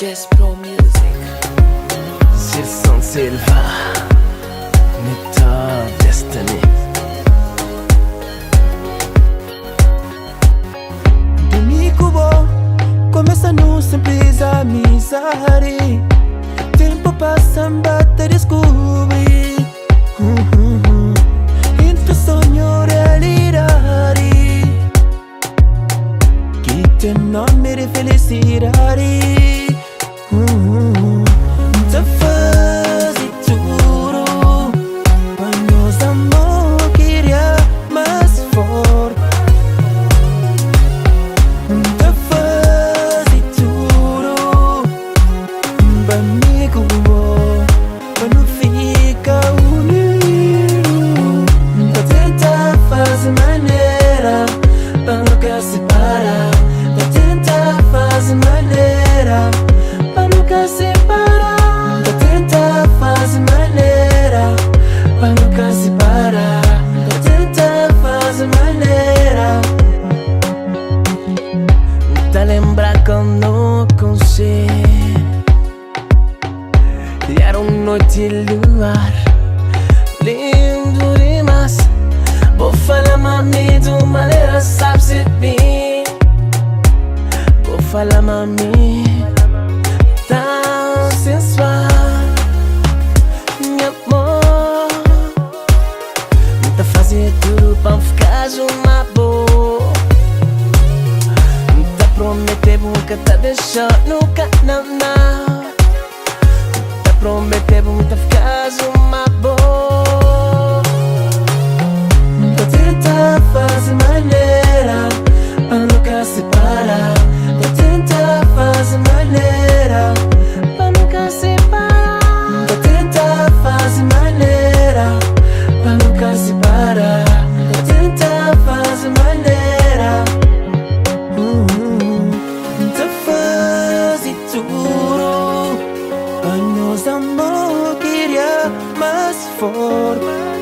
Just Pro Music. Silson Silva, Nita Destiny. Domingo bom, começa num simples amizade. Tempo passa, bate, descobre. Entre sonho e realidade, que tem nome de felicidade. Te faz tudo para nos amor queria mais forte. Te faz tudo para amigo, para não ficar unido. Te tenta fazer maneira para nunca separar. Te tenta fazer maneira para nunca separar. Te tenta fazer maneira para nunca separar. Te tenta fazer maneira. Te lembra quando conheci, e era noite e luar lindo demais. Vou falar mami de maneira sabe-se bem. Vou falar mami tão sensual. Meu amor, te fazia tudo para ficar uma boa. Te prometer nunca te deixar, nunca não. Te prometer nunca ficar uma boa. Te tenta fazer maneira para nunca separar. Te tenta fazer maneira Pra nunca separar. te tenta fazer maneira para nunca separar. Te tenta fazer maneira. Te faz tudo para nos amor queria mais forte.